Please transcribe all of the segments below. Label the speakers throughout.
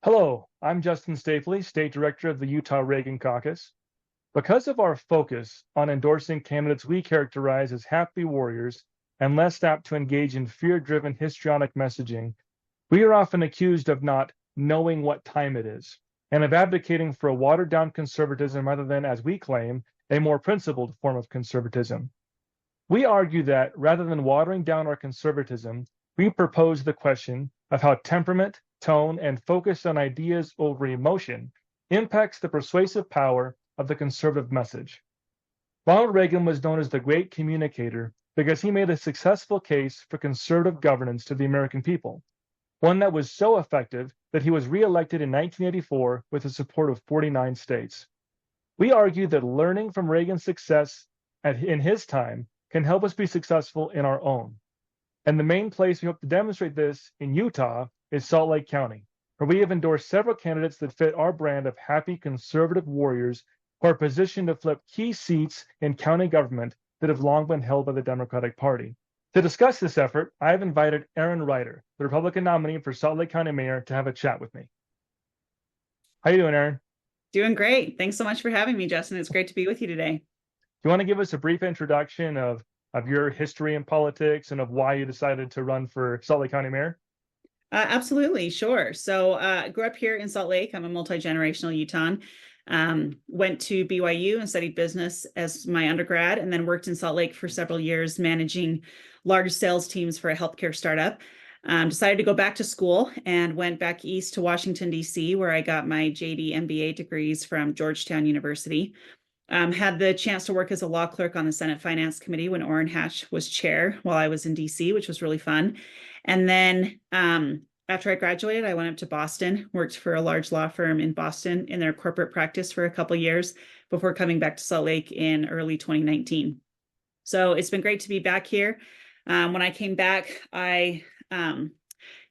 Speaker 1: Hello, I'm Justin Stapley, State Director of the Utah Reagan Caucus. Because of our focus on endorsing candidates we characterize as happy warriors and less apt to engage in fear-driven histrionic messaging, we are often accused of not knowing what time it is and of advocating for a watered-down conservatism rather than, as we claim, a more principled form of conservatism. We argue that rather than watering down our conservatism, we propose the question of how temperament, tone, and focus on ideas over emotion impacts the persuasive power of the conservative message. Ronald Reagan was known as the great communicator because he made a successful case for conservative governance to the American people, one that was so effective that he was reelected in 1984 with the support of 49 states. We argue that learning from Reagan's success in his time can help us be successful in our own. And the main place we hope to demonstrate this in Utah is Salt Lake County, where we have endorsed several candidates that fit our brand of happy conservative warriors who are positioned to flip key seats in county government that have long been held by the Democratic Party. To discuss this effort, I have invited Erin Rider, the Republican nominee for Salt Lake County Mayor, to have a chat with me. How you doing, Erin?
Speaker 2: Doing great. Thanks so much for having me, Justin. It's great to be with you today.
Speaker 1: Do you want to give us a brief introduction of your history in politics and of why you decided to run for Salt Lake County Mayor?
Speaker 2: Absolutely, sure. So I grew up here in Salt Lake. I'm a multi-generational Utahn. Went to BYU and studied business as my undergrad, and then worked in Salt Lake for several years, managing large sales teams for a healthcare startup. Decided to go back to school and went back east to Washington, D.C., where I got my JD MBA degrees from Georgetown University. Had the chance to work as a law clerk on the Senate Finance Committee when Orrin Hatch was chair while I was in DC, which was really fun. And then after I graduated, I went up to Boston, worked for a large law firm in Boston in their corporate practice for a couple of years before coming back to Salt Lake in early 2019. So it's been great to be back here. When I came back, I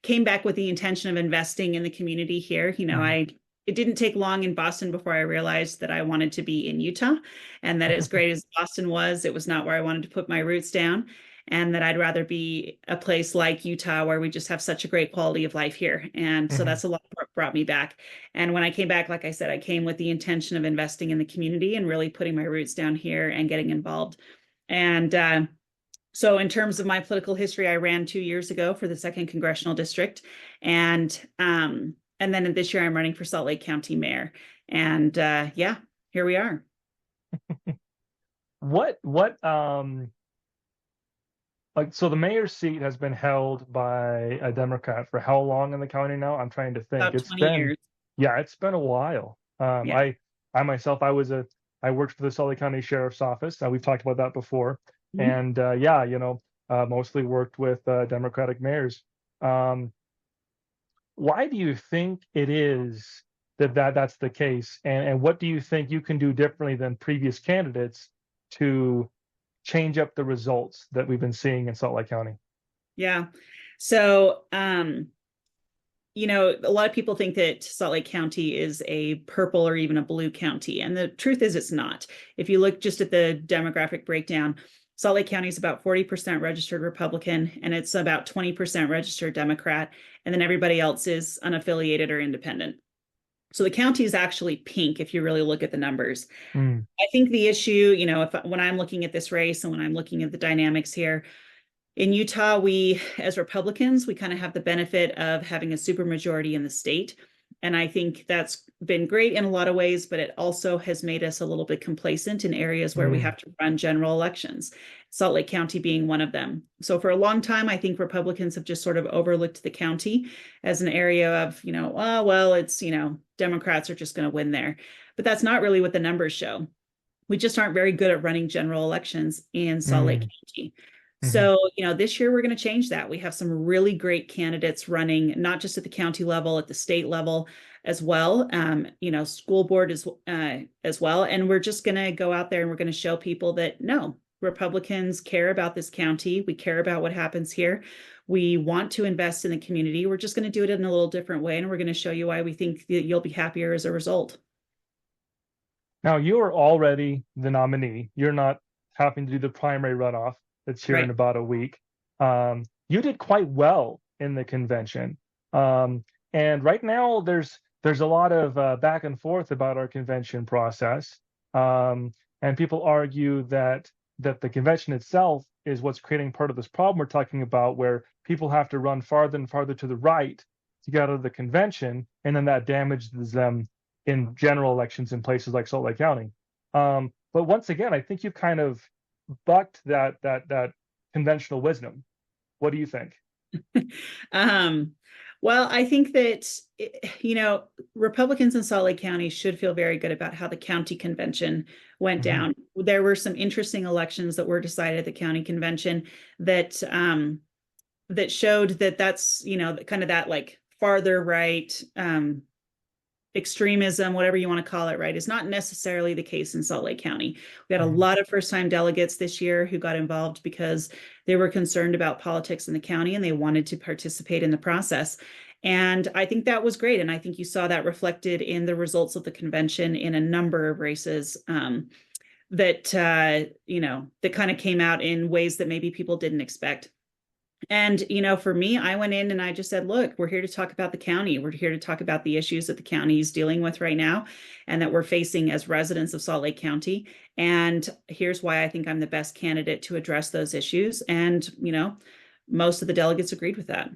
Speaker 2: came back with the intention of investing in the community here. It didn't take long in Boston before I realized that I wanted to be in Utah, and that as great as Boston was, it was not where I wanted to put my roots down, and that I'd rather be a place like Utah where we just have such a great quality of life here. And so that's a lot what brought me back. And when I came back, like I said, I came with the intention of investing in the community and really putting my roots down here and getting involved. And so in terms of my political history, I ran 2 years ago for the 2nd Congressional District. And then this year I'm running for Salt Lake County Mayor. And yeah, here we are.
Speaker 1: What like so the mayor's seat has been held by a Democrat for how long in the county now? I'm trying to think.
Speaker 2: About
Speaker 1: It's
Speaker 2: 20
Speaker 1: been
Speaker 2: years.
Speaker 1: Yeah, it's been a while.
Speaker 2: Yeah.
Speaker 1: I myself I worked for the Salt Lake County Sheriff's Office. We've talked about that before.
Speaker 2: Mhm.
Speaker 1: And yeah, mostly worked with Democratic mayors. Um, why do you think it is that's the case? And what do you think you can do differently than previous candidates to change up the results that we've been seeing in Salt Lake County?
Speaker 2: Yeah. So, a lot of people think that Salt Lake County is a purple or even a blue county. And the truth is it's not. If you look just at the demographic breakdown, Salt Lake County is about 40% registered Republican, and it's about 20% registered Democrat. And then everybody else is unaffiliated or independent. So the county is actually pink if you really look at the numbers.
Speaker 1: Mm,
Speaker 2: I think the issue, when I'm looking at this race and when I'm looking at the dynamics here, in Utah, we, as Republicans, we kind of have the benefit of having a supermajority in the state. And I think that's been great in a lot of ways, but it also has made us a little bit complacent in areas where we
Speaker 1: mm,
Speaker 2: have to run general elections, Salt Lake County being one of them. So for a long time, I think Republicans have just sort of overlooked the county as an area of, oh, well, it's, Democrats are just going to win there. But that's not really what the numbers show. We just aren't very good at running general elections in Salt Lake
Speaker 1: mm,
Speaker 2: County.
Speaker 1: mhm.
Speaker 2: So, this year we're going to change that. We have some really great candidates running, not just at the county level, at the state level as well. School board as well. And we're just going to go out there and we're going to show people that no, Republicans care about this county. We care about what happens here. We want to invest in the community. We're just going to do it in a little different way. And we're going to show you why we think that you'll be happier as a result.
Speaker 1: Now you are already the nominee. You're not having to do the primary runoff that's here in
Speaker 2: Right.
Speaker 1: about a week. You did quite well in the convention. Um, And right now, there's a lot of back and forth about our convention process, and people argue that the convention itself is what's creating part of this problem we're talking about, where people have to run farther and farther to the right to get out of the convention, and then that damages them in general elections in places like Salt Lake County. But once again, I think you've kind of bucked that conventional wisdom. What do you think?
Speaker 2: Um, well, I think that, Republicans in Salt Lake County should feel very good about how the county convention went
Speaker 1: Mm-hmm.
Speaker 2: down. There were some interesting elections that were decided at the county convention that that showed that that's, kind of that like farther right extremism, whatever you want to call it, right, is not necessarily the case in Salt Lake County. We had a
Speaker 1: Mm-hmm.
Speaker 2: lot of first-time delegates this year who got involved because they were concerned about politics in the county and they wanted to participate in the process. And I think that was great. And I think you saw that reflected in the results of the convention in a number of races that kind of came out in ways that maybe people didn't expect. And, for me, I went in and I just said, look, we're here to talk about the county. We're here to talk about the issues that the county is dealing with right now and that we're facing as residents of Salt Lake County. And here's why I think I'm the best candidate to address those issues. And, most of the delegates agreed with that.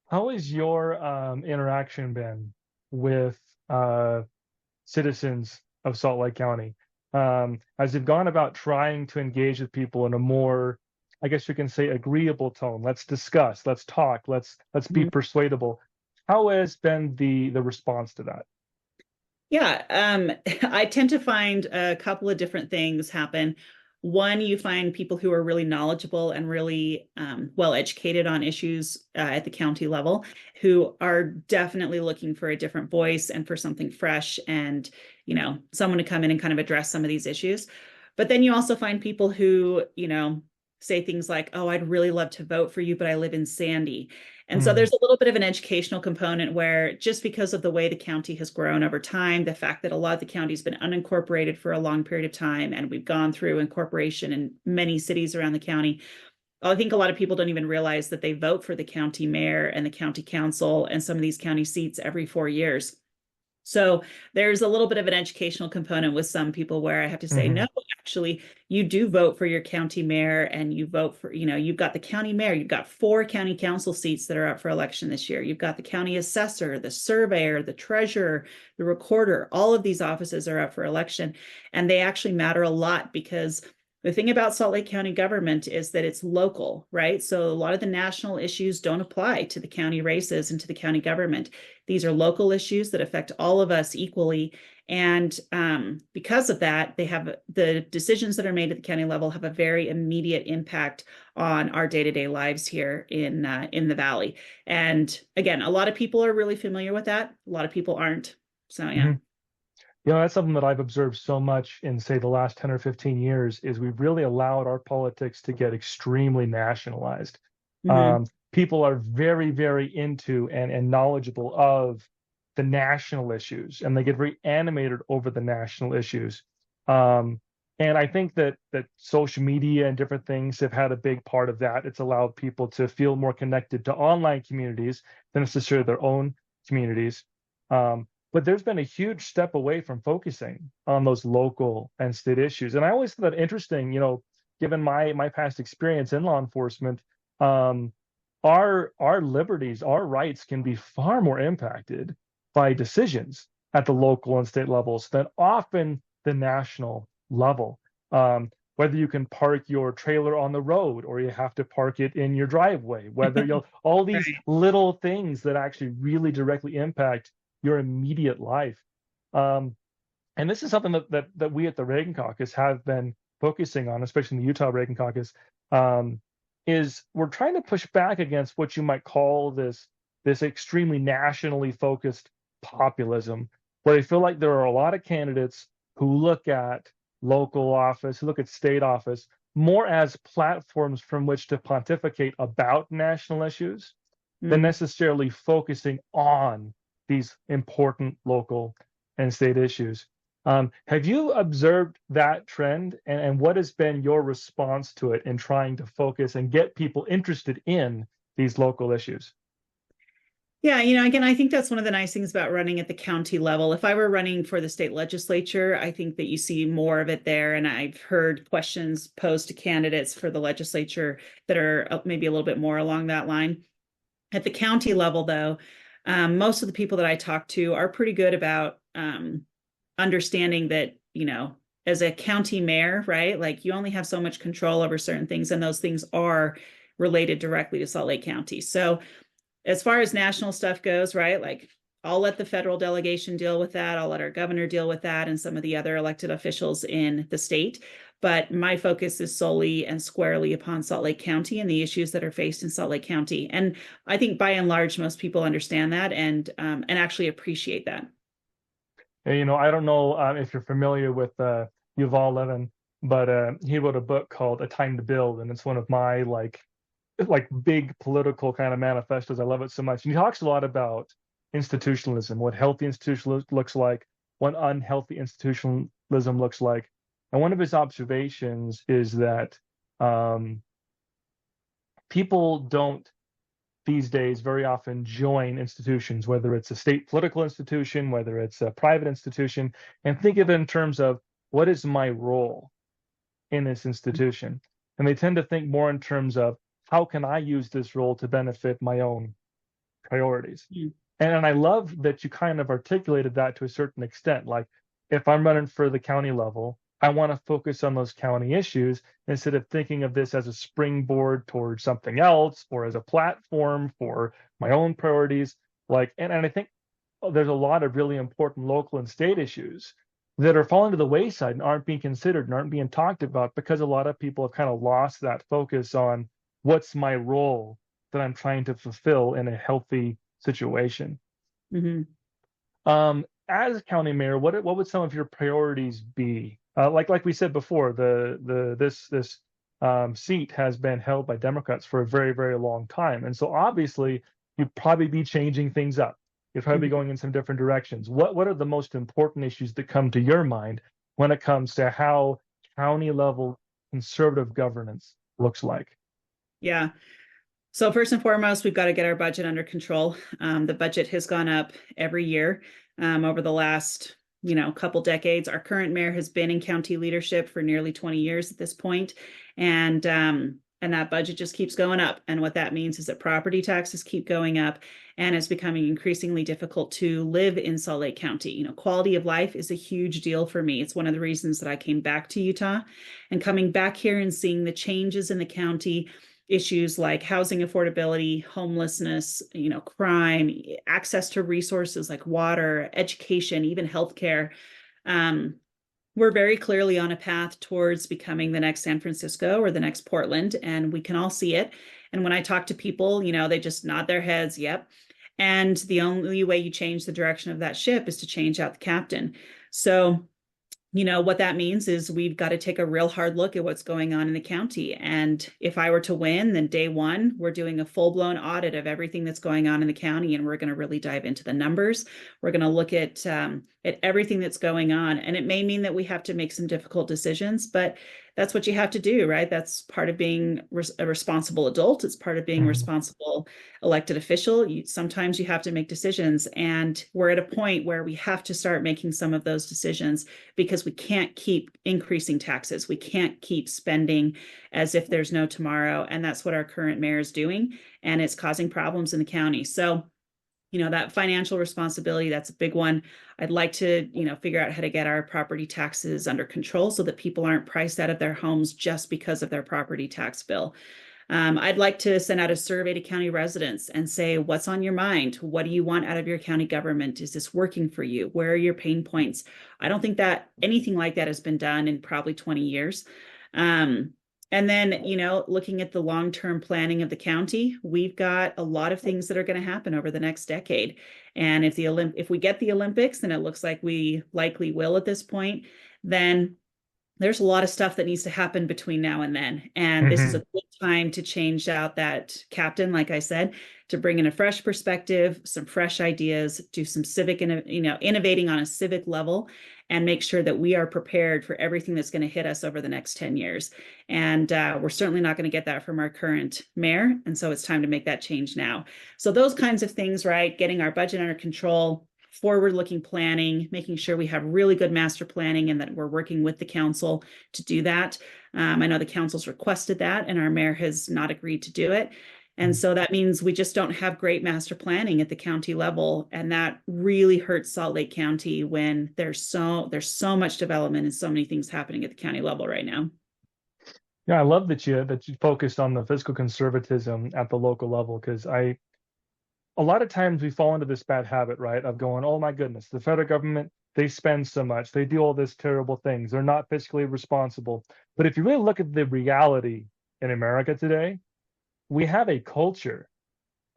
Speaker 1: How has your interaction been with uh, citizens of Salt Lake County? As you've gone about trying to engage with people in a more, I guess you can say, agreeable tone. Let's discuss, let's talk, let's be
Speaker 2: Mhm.
Speaker 1: persuadable. How has been the response to that?
Speaker 2: Yeah, I tend to find a couple of different things happen. One, you find people who are really knowledgeable and really well educated on issues at the county level, who are definitely looking for a different voice and for something fresh and, someone to come in and kind of address some of these issues. But then you also find people who, say things like, oh, I'd really love to vote for you, but I live in Sandy. And so
Speaker 1: Mm,
Speaker 2: there's a little bit of an educational component where just because of the way the county has grown over time, the fact that a lot of the county's been unincorporated for a long period of time, and we've gone through incorporation in many cities around the county, I think a lot of people don't even realize that they vote for the county mayor and the county council and some of these county seats every 4 years. So there's a little bit of an educational component with some people where I have to say,
Speaker 1: hmm.
Speaker 2: no, actually, you do vote for your county mayor and you vote for, you've got the county mayor, you've got 4 county council seats that are up for election this year. You've got the county assessor, the surveyor, the treasurer, the recorder. All of these offices are up for election. And they actually matter a lot because the thing about Salt Lake County government is that it's local, right? So a lot of the national issues don't apply to the county races and to the county government. These are local issues that affect all of us equally. And because of that, they have the decisions that are made at the county level have a very immediate impact on our day-to-day lives here in the valley. And again, a lot of people are really familiar with that. A lot of people aren't. So yeah.
Speaker 1: Hmm. That's something that I've observed so much in, say, the last 10 or 15 years is we've really allowed our politics to get extremely nationalized.
Speaker 2: Mm-hmm.
Speaker 1: People are very, very into and knowledgeable of the national issues, and they get very animated over the national issues. Um, and I think that social media and different things have had a big part of that. It's allowed people to feel more connected to online communities than necessarily their own communities. But there's been a huge step away from focusing on those local and state issues. And I always thought that interesting, given my past experience in law enforcement, um, our liberties, our rights can be far more impacted by decisions at the local and state levels than often the national level. Whether you can park your trailer on the road or you have to park it in your driveway, whether you'll all these
Speaker 2: Right.
Speaker 1: little things that actually really directly impact your immediate life. Um, and this is something that we at the Reagan Caucus have been focusing on, especially in the Utah Reagan Caucus, um, is we're trying to push back against what you might call this extremely nationally focused populism, where I feel like there are a lot of candidates who look at local office, who look at state office more as platforms from which to pontificate about national issues than
Speaker 2: Mm.
Speaker 1: necessarily focusing on these important local and state issues. Have you observed that trend, and what has been your response to it in trying to focus and get people interested in these local issues?
Speaker 2: Yeah, again, I think that's one of the nice things about running at the county level. If I were running for the state legislature, I think that you see more of it there. And I've heard questions posed to candidates for the legislature that are maybe a little bit more along that line. At the county level, though, most of the people that I talk to are pretty good about understanding that, as a county mayor, right, like you only have so much control over certain things, and those things are related directly to Salt Lake County. So as far as national stuff goes, right, like I'll let the federal delegation deal with that. I'll let our governor deal with that and some of the other elected officials in the state. But my focus is solely and squarely upon Salt Lake County and the issues that are faced in Salt Lake County. And I think by and large, most people understand that and actually appreciate that.
Speaker 1: I don't know if you're familiar with Yuval Levin, but he wrote a book called A Time to Build, and it's one of my like big political kind of manifestos. I love it so much. And he talks a lot about institutionalism, what healthy institutionalism looks like, what unhealthy institutionalism looks like. And one of his observations is that people don't these days very often join institutions, whether it's a state political institution, whether it's a private institution, and think of it in terms of what is my role in this institution. And they tend to think more in terms of how can I use this role to benefit my own priorities.
Speaker 2: Mm.
Speaker 1: And I love that you kind of articulated that to a certain extent. Like if I'm running for the county level, I want to focus on those county issues instead of thinking of this as a springboard towards something else or as a platform for my own priorities. And I think there's a lot of really important local and state issues that are falling to the wayside and aren't being considered and aren't being talked about because a lot of people have kind of lost that focus on what's my role that I'm trying to fulfill in a healthy situation.
Speaker 2: Mm-hmm.
Speaker 1: As county mayor, what would some of your priorities be? Like we said before, this seat has been held by Democrats for a very, very long time, and so obviously you'd probably be changing things up. You'd probably be going in some different directions. What are the most important issues that come to your mind when it comes to how county level conservative governance looks like?
Speaker 2: Yeah. So first and foremost, we've got to get our budget under control. The budget has gone up every year over the last, couple decades. Our current mayor has been in county leadership for nearly 20 years at this point, and that budget just keeps going up. And what that means is that property taxes keep going up, and it's becoming increasingly difficult to live in Salt Lake County. Quality of life is a huge deal for me. It's one of the reasons that I came back to Utah, and coming back here and seeing the changes in the county, issues like housing affordability, homelessness, crime, access to resources like water, education, even healthcare. We're very clearly on a path towards becoming the next San Francisco or the next Portland, and we can all see it. And when I talk to people, they just nod their heads, yep. And the only way you change the direction of that ship is to change out the captain. So what that means is we've got to take a real hard look at what's going on in the county. And if I were to win, then day one, we're doing a full-blown audit of everything that's going on in the county. And we're going to really dive into the numbers. We're going to look at everything that's going on. And it may mean that we have to make some difficult decisions, but that's what you have to do, right? That's part of being a responsible adult. It's part of being a responsible elected official. Sometimes you have to make decisions. And we're at a point where we have to start making some of those decisions because we can't keep increasing taxes. We can't keep spending as if there's no tomorrow. And that's what our current mayor is doing. And it's causing problems in the county. So that financial responsibility, that's a big one. I'd like to, figure out how to get our property taxes under control so that people aren't priced out of their homes just because of their property tax bill. I'd like to send out a survey to county residents and say, what's on your mind? What do you want out of your county government? Is this working for you? Where are your pain points? I don't think that anything like that has been done in probably 20 years. And then, looking at the long-term planning of the county, we've got a lot of things that are going to happen over the next decade. And if we get the Olympics, and it looks like we likely will at this point, then there's a lot of stuff that needs to happen between now and then. And this is a good time to change out that captain, like I said, to bring in a fresh perspective, some fresh ideas, do some civic, innovating on a civic level, and make sure that we are prepared for everything that's going to hit us over the next 10 years. And we're certainly not going to get that from our current mayor. And so it's time to make that change now. So those kinds of things, right? Getting our budget under control, forward-looking planning, making sure we have really good master planning and that we're working with the council to do that. I know the council's requested that and our mayor has not agreed to do it. And so that means we just don't have great master planning at the county level. And that really hurts Salt Lake County when there's so much development and so many things happening at the county level right now.
Speaker 1: Yeah, I love that you focused on the fiscal conservatism at the local level, because a lot of times we fall into this bad habit, right, of going, oh my goodness, the federal government, they spend so much, they do all this terrible things, they're not fiscally responsible. But if you really look at the reality in America today, we have a culture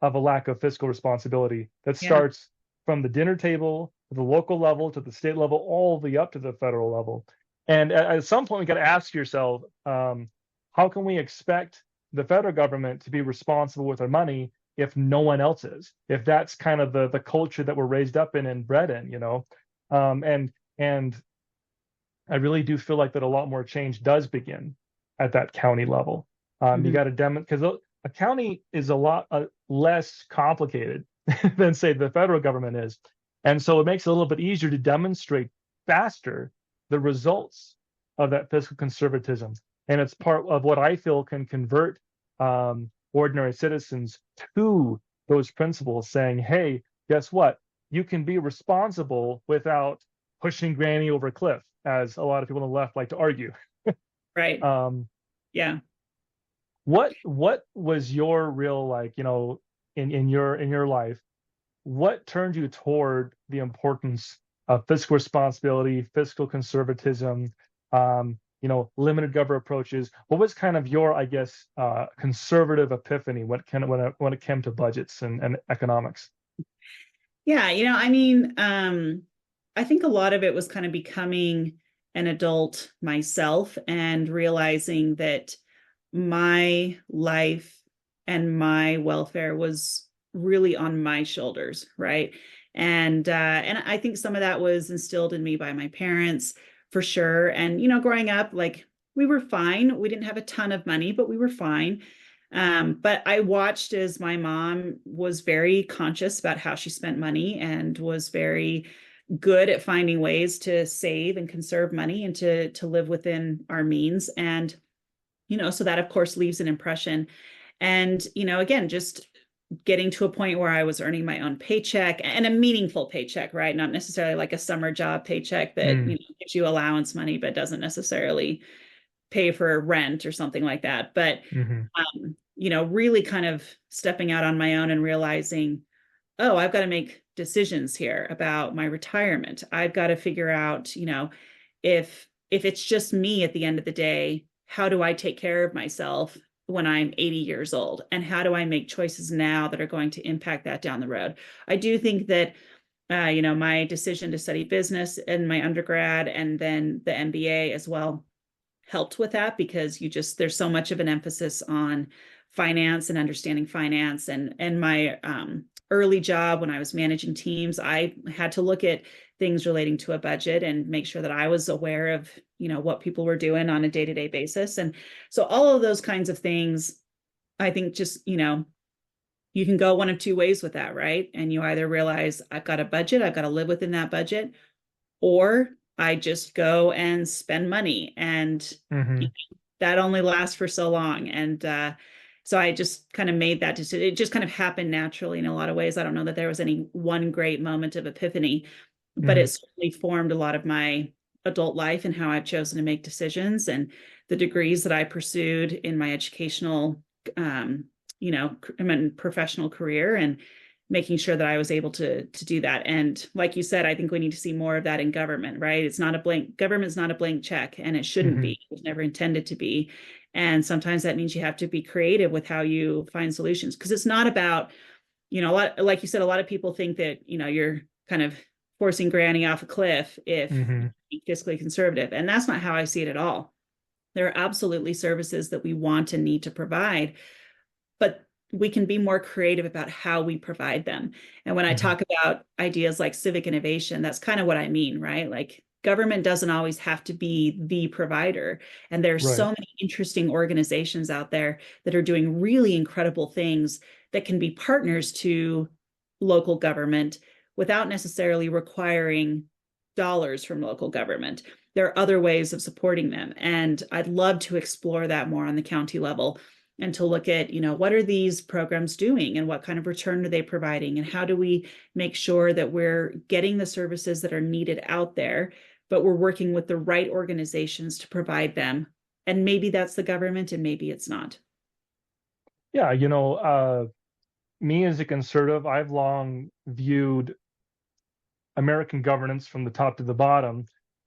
Speaker 1: of a lack of fiscal responsibility that starts from the dinner table to the local level to the state level, all the way up to the federal level. And at some point, we got to ask yourself, how can we expect the federal government to be responsible with our money if no one else is? If that's kind of the culture that we're raised up in and bred in, and I really do feel like that a lot more change does begin at that county level. You got to demonstrate, because a county is a lot less complicated than, say, the federal government is. And so it makes it a little bit easier to demonstrate faster the results of that fiscal conservatism. And it's part of what I feel can convert ordinary citizens to those principles, saying, hey, guess what? You can be responsible without pushing granny over a cliff, as a lot of people on the left like to argue.
Speaker 2: Right. Yeah.
Speaker 1: What was your real, like, in your life, what turned you toward the importance of fiscal responsibility, fiscal conservatism, limited government approaches? What was kind of your, I guess, conservative epiphany when it came to budgets and economics?
Speaker 2: Yeah, I think a lot of it was kind of becoming an adult myself and realizing that my life and my welfare was really on my shoulders, right? And I think some of that was instilled in me by my parents, for sure. And growing up, like, we were fine. We didn't have a ton of money, but we were fine. But I watched as my mom was very conscious about how she spent money and was very good at finding ways to save and conserve money and to live within our means. And so that, of course, leaves an impression. And, again, just getting to a point where I was earning my own paycheck, and a meaningful paycheck, right? Not necessarily like a summer job paycheck that gives you allowance money, but doesn't necessarily pay for rent or something like that. But, really kind of stepping out on my own and realizing, oh, I've got to make decisions here about my retirement. I've got to figure out, if it's just me at the end of the day, how do I take care of myself when I'm 80 years old? And how do I make choices now that are going to impact that down the road? I do think that, my decision to study business in my undergrad and then the MBA as well helped with that, because there's so much of an emphasis on finance and understanding finance. And my early job when I was managing teams, I had to look at things relating to a budget and make sure that I was aware of, what people were doing on a day-to-day basis. And so all of those kinds of things, I think just, you can go one of two ways with that, right? And you either realize I've got a budget, I've got to live within that budget, or I just go and spend money. And that only lasts for so long. And so I just kind of made that decision. It just kind of happened naturally in a lot of ways. I don't know that there was any one great moment of epiphany, but it certainly formed a lot of my adult life and how I've chosen to make decisions, and the degrees that I pursued in my educational, professional career, and making sure that I was able to do that. And like you said, I think we need to see more of that in government, right? Government's not a blank check, and it shouldn't be. It was never intended to be. And sometimes that means you have to be creative with how you find solutions, because it's not about, like you said, a lot of people think that, you're kind of forcing granny off a cliff if you're fiscally conservative. And that's not how I see it at all. There are absolutely services that we want and need to provide, but we can be more creative about how we provide them. And when I talk about ideas like civic innovation, that's kind of what I mean, right? Like, government doesn't always have to be the provider. And there's so
Speaker 1: Right.
Speaker 2: many interesting organizations out there that are doing really incredible things that can be partners to local government without necessarily requiring dollars from local government. There are other ways of supporting them. And I'd love to explore that more on the county level and to look at, what are these programs doing and what kind of return are they providing? And how do we make sure that we're getting the services that are needed out there, but we're working with the right organizations to provide them? And maybe that's the government and maybe it's not.
Speaker 1: Yeah, me as a conservative, I've long viewed American governance from the top to the bottom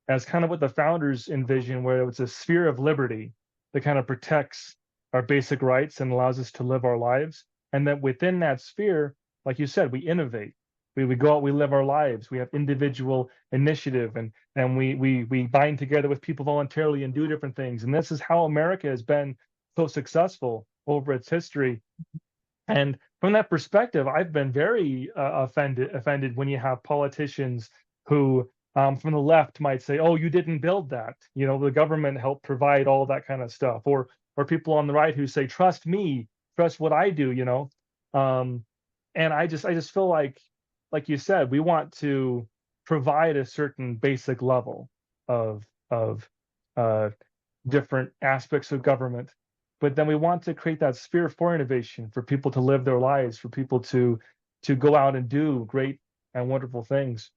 Speaker 1: as kind of what the founders envisioned, where it's a sphere of liberty that kind of protects our basic rights and allows us to live our lives. And that within that sphere, like you said, we innovate. We go out, we live our lives. We have individual initiative, and we bind together with people voluntarily and do different things. And this is how America has been so successful over its history. And from that perspective, I've been very offended when you have politicians who, from the left, might say, "Oh, you didn't build that. The government helped provide all that kind of stuff," or people on the right who say, "Trust me, trust what I do." And I just feel like you said, we want to provide a certain basic level of uh, different aspects of government, but then we want to create that sphere for innovation, for people to live their lives, for people to go out and do great and wonderful things.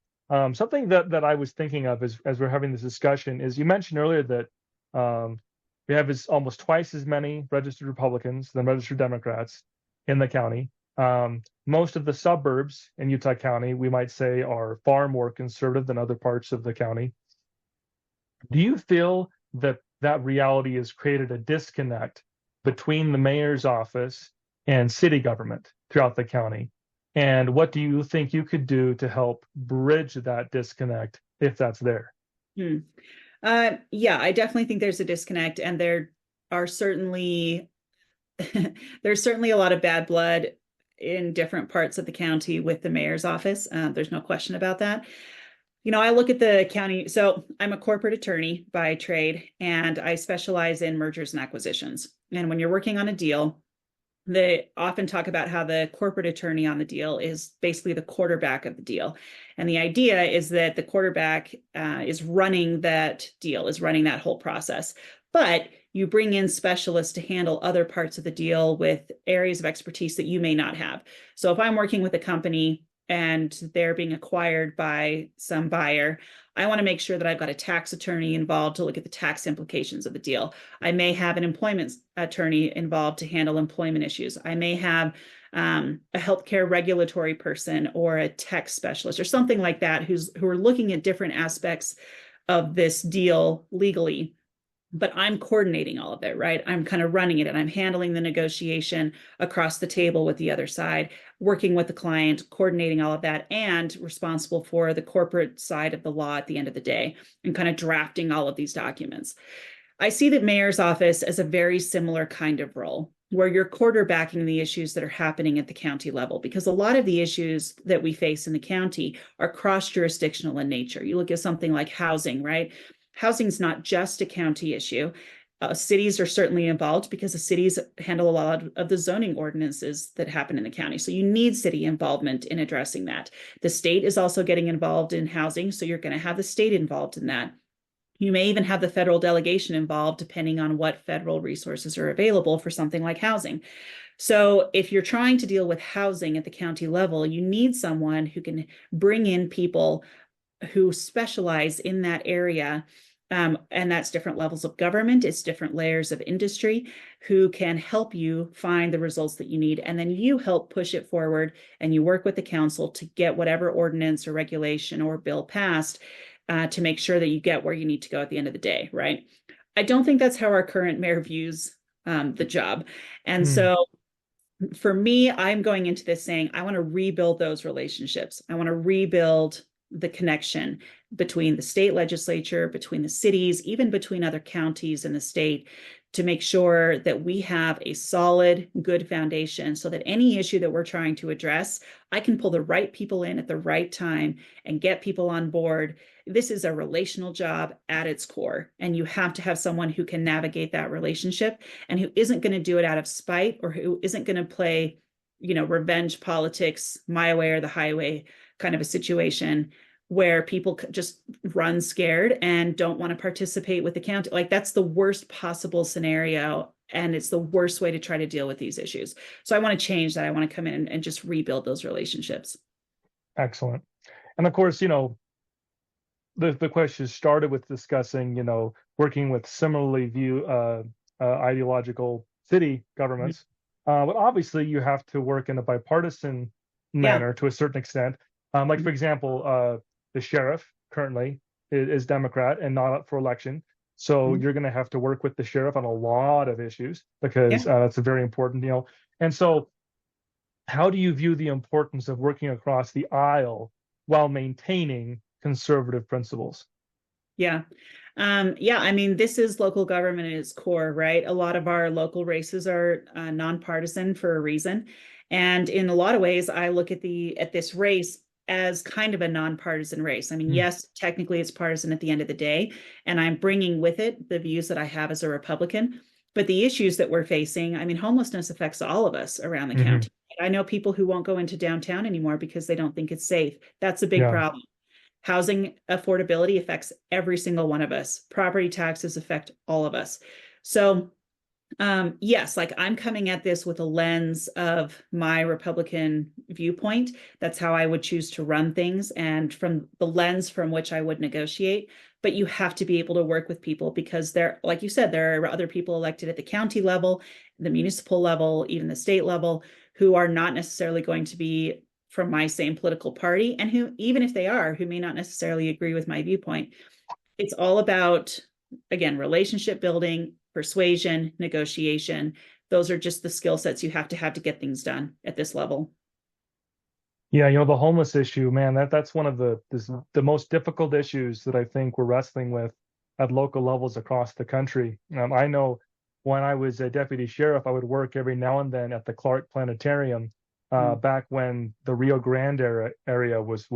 Speaker 1: Something that I was thinking of as we're having this discussion is, you mentioned earlier that we have almost twice as many registered Republicans than registered Democrats in the county. Most of the suburbs in Utah County, we might say, are far more conservative than other parts of the county. Do you feel that reality has created a disconnect between the mayor's office and city government throughout the county? And what do you think you could do to help bridge that disconnect if that's there?
Speaker 2: Hmm. Yeah, I definitely think there's a disconnect, and there are certainly there's certainly a lot of bad blood in different parts of the county with the mayor's office. There's no question about that. I look at the county. So I'm a corporate attorney by trade, and I specialize in mergers and acquisitions. And when you're working on a deal, they often talk about how the corporate attorney on the deal is basically the quarterback of the deal. And the idea is that the quarterback is running that deal, is running that whole process. But you bring in specialists to handle other parts of the deal with areas of expertise that you may not have. So if I'm working with a company and they're being acquired by some buyer, I want to make sure that I've got a tax attorney involved to look at the tax implications of the deal. I may have an employment attorney involved to handle employment issues. I may have a healthcare regulatory person or a tech specialist or something like that who are looking at different aspects of this deal legally. But I'm coordinating all of it, right? I'm kind of running it, and I'm handling the negotiation across the table with the other side, working with the client, coordinating all of that, and responsible for the corporate side of the law at the end of the day, and kind of drafting all of these documents. I see the mayor's office as a very similar kind of role, where you're quarterbacking the issues that are happening at the county level, because a lot of the issues that we face in the county are cross-jurisdictional in nature. You look at something like housing, right? Housing is not just a county issue. Cities are certainly involved because the cities handle a lot of the zoning ordinances that happen in the county. So you need city involvement in addressing that. The state is also getting involved in housing, so you're going to have the state involved in that. You may even have the federal delegation involved, depending on what federal resources are available for something like housing. So if you're trying to deal with housing at the county level, you need someone who can bring in people who specialize in that area. And that's different levels of government, it's different layers of industry who can help you find the results that you need. And then you help push it forward, and you work with the council to get whatever ordinance or regulation or bill passed to make sure that you get where you need to go at the end of the day, right? I don't think that's how our current mayor views the job. And so for me, I'm going into this saying, I want to rebuild those relationships. I want to rebuild the connection between the state legislature, between the cities, even between other counties in the state, to make sure that we have a solid, good foundation so that any issue that we're trying to address, I can pull the right people in at the right time and get people on board. This is a relational job at its core, and you have to have someone who can navigate that relationship and who isn't going to do it out of spite, or who isn't going to play, revenge politics, my way or the highway kind of a situation where people just run scared and don't want to participate with the county. Like, that's the worst possible scenario. And it's the worst way to try to deal with these issues. So I want to change that. I want to come in and just rebuild those relationships.
Speaker 1: Excellent. And of course, the question started with discussing, working with similarly ideological city governments. But obviously, you have to work in a bipartisan manner to a certain extent. Like, for example, the sheriff currently is Democrat and not up for election. So you're going to have to work with the sheriff on a lot of issues because that's a very important, And so how do you view the importance of working across the aisle while maintaining conservative principles?
Speaker 2: Yeah. I mean, this is local government at its core, right? A lot of our local races are nonpartisan for a reason. And in a lot of ways, I look at this race as kind of a nonpartisan race. I mean, yes, technically it's partisan at the end of the day, and I'm bringing with it the views that I have as a Republican. But the issues that we're facing, I mean, homelessness affects all of us around the county. I know people who won't go into downtown anymore because they don't think it's safe. That's a big problem. Housing affordability affects every single one of us. Property taxes affect all of us. So yes, like, I'm coming at this with a lens of my Republican viewpoint. That's how I would choose to run things, and from the lens from which I would negotiate. But you have to be able to work with people because like you said, there are other people elected at the county level, the municipal level, even the state level, who are not necessarily going to be from my same political party, and who, even if they are, who may not necessarily agree with my viewpoint. It's all about, again, relationship building, persuasion, negotiation. Those are just the skill sets you have to get things done at this level.
Speaker 1: Yeah, the homeless issue, man, that's one of the most difficult issues that I think we're wrestling with at local levels across the country. I know when I was a deputy sheriff, I would work every now and then at the Clark Planetarium, back when the Rio Grande area was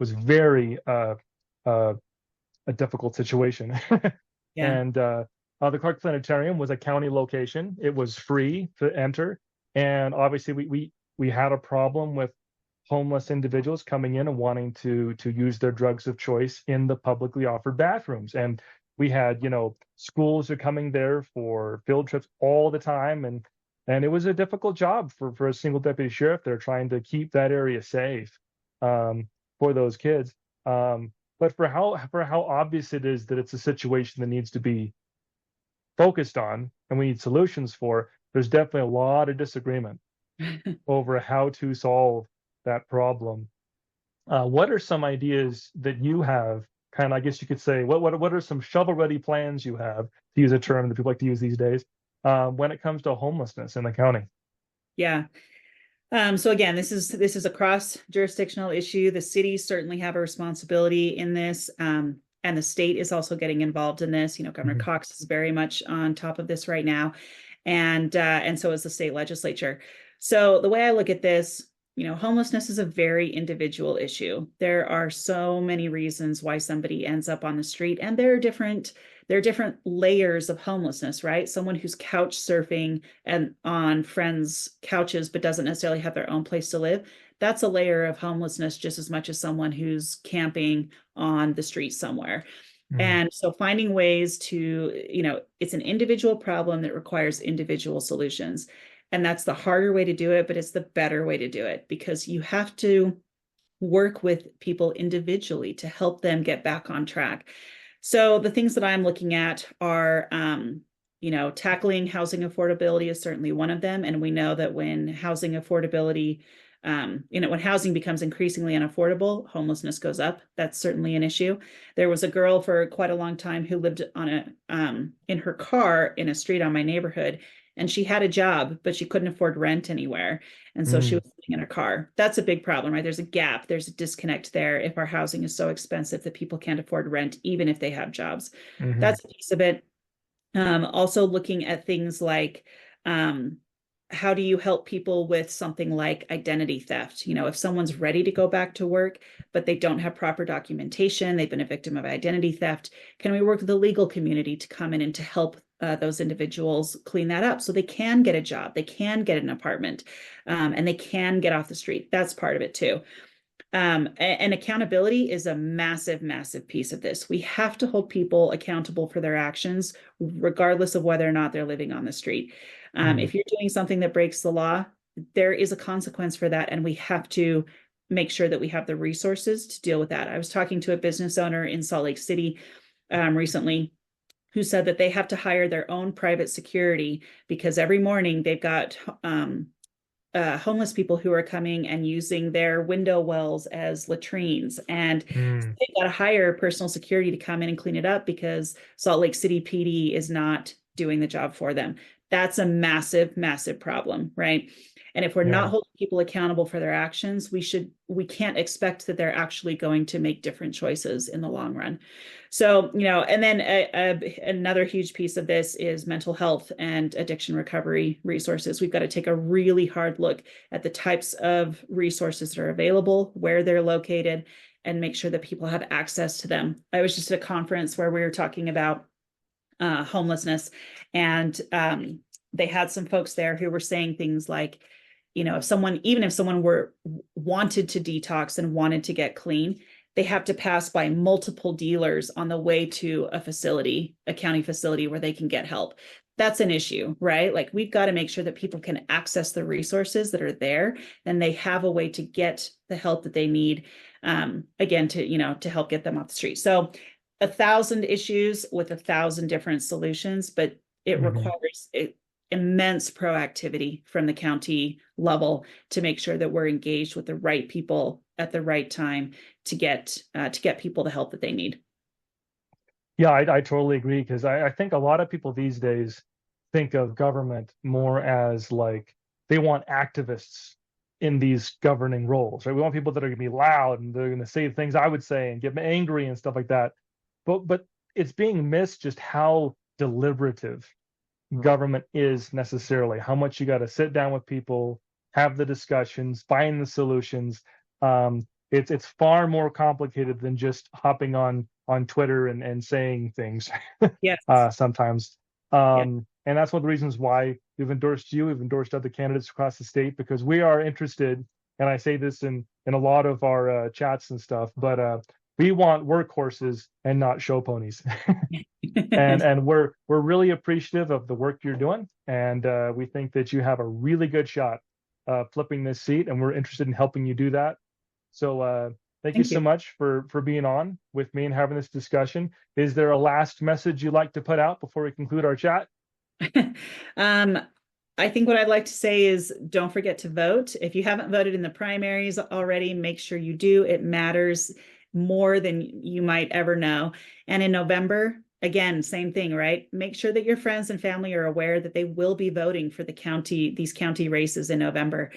Speaker 1: very a difficult situation. And the Clark Planetarium was a county location. It was free to enter, and obviously we had a problem with homeless individuals coming in and wanting to use their drugs of choice in the publicly offered bathrooms. And we had, schools are coming there for field trips all the time, and it was a difficult job for a single deputy sheriff. They're trying to keep that area safe for those kids. But for how obvious it is that it's a situation that needs to be focused on and we need solutions for, there's definitely a lot of disagreement over how to solve that problem. What are some ideas that you have, kind of, I guess you could say, what are some shovel-ready plans you have, to use a term that people like to use these days, when it comes to homelessness in the county?
Speaker 2: Yeah. So again, this is a cross-jurisdictional issue. The cities certainly have a responsibility in this, and the state is also getting involved in this. Governor Cox is very much on top of this right now, and so is the state legislature. So the way I look at this, homelessness is a very individual issue. There are so many reasons why somebody ends up on the street, and there are different layers of homelessness, right? Someone who's couch surfing and on friends' couches, but doesn't necessarily have their own place to live. That's a layer of homelessness just as much as someone who's camping on the street somewhere. And so finding ways to, it's an individual problem that requires individual solutions. And that's the harder way to do it, but it's the better way to do it, because you have to work with people individually to help them get back on track. So the things that I'm looking at are, tackling housing affordability is certainly one of them. And we know that when housing affordability, when housing becomes increasingly unaffordable, homelessness goes up. That's certainly an issue. There was a girl for quite a long time who lived in her car in a street on my neighborhood, and she had a job, but she couldn't afford rent anywhere. And so she was living in her car. That's a big problem, right? There's a gap. There's a disconnect there if our housing is so expensive that people can't afford rent, even if they have jobs. That's a piece of it. Also looking at things like, um, how do you help people with something like identity theft? You know, if someone's ready to go back to work, but they don't have proper documentation, they've been a victim of identity theft, can we work with the legal community to come in and to help those individuals clean that up so they can get a job, they can get an apartment, and they can get off the street? That's part of it too. And accountability is a massive, massive piece of this. We have to hold people accountable for their actions, regardless of whether or not they're living on the street.
Speaker 1: Mm.
Speaker 2: If you're doing something that breaks the law, there is a consequence for that, and we have to make sure that we have the resources to deal with that. I was talking to a business owner in Salt Lake City recently who said that they have to hire their own private security because every morning they've got homeless people who are coming and using their window wells as latrines. And
Speaker 1: Mm.
Speaker 2: they've got to hire personal security to come in and clean it up because Salt Lake City PD is not doing the job for them. That's a massive, massive problem, right? And if we're not
Speaker 1: Yeah.
Speaker 2: holding people accountable for their actions, we can't expect that they're actually going to make different choices in the long run. So, you know, and then another huge piece of this is mental health and addiction recovery resources. We've got to take a really hard look at the types of resources that are available, where they're located, and make sure that people have access to them. I was just at a conference where we were talking about homelessness, and they had some folks there who were saying things like, you know, even if someone wanted to detox and wanted to get clean, they have to pass by multiple dealers on the way to a county facility where they can get help. That's an issue, right? Like, we've got to make sure that people can access the resources that are there and they have a way to get the help that they need, again, to help get them off the street. So 1,000 issues with 1,000 different solutions, but it
Speaker 1: Mhm.
Speaker 2: requires immense proactivity from the county level to make sure that we're engaged with the right people at the right time to get people the help that they need.
Speaker 1: Yeah, I totally agree because I think a lot of people these days think of government more as like they want activists in these governing roles, right? We want people that are going to be loud and they're going to say things I would say and get me angry and stuff like that. But it's being missed just how deliberative government is necessarily, how much you got to sit down with people, have the discussions, find the solutions. It's far more complicated than just hopping on Twitter and saying things
Speaker 2: Yes.
Speaker 1: sometimes.
Speaker 2: Yeah.
Speaker 1: And that's one of the reasons why we've endorsed you, we've endorsed other candidates across the state because we are interested, and I say this in a lot of our chats and stuff, but we want workhorses and not show ponies. And we're really appreciative of the work you're doing, and we think that you have a really good shot flipping this seat, and we're interested in helping you do that. So thank you
Speaker 2: Thank
Speaker 1: so
Speaker 2: you.
Speaker 1: much for being on with me and having this discussion. Is there a last message you'd like to put out before we conclude our chat?
Speaker 2: um, I think what I'd like to say is don't forget to vote. If you haven't voted in the primaries already, make sure you do. It matters more than you might ever know. And in November, again, same thing, right? Make sure that your friends and family are aware that they will be voting for these county races in November.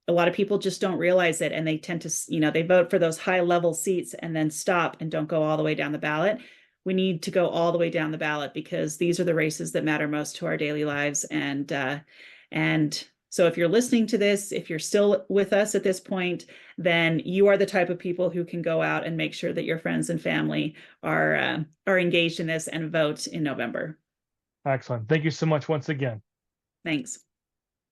Speaker 2: A lot of people just don't realize it, and they tend to, they vote for those high level seats and then stop and don't go all the way down the ballot. We need to go all the way down the ballot because these are the races that matter most to our daily lives. And so if you're listening to this, if you're still with us at this point, then you are the type of people who can go out and make sure that your friends and family are engaged in this and vote in November.
Speaker 1: Excellent. Thank you so much once again.
Speaker 2: Thanks.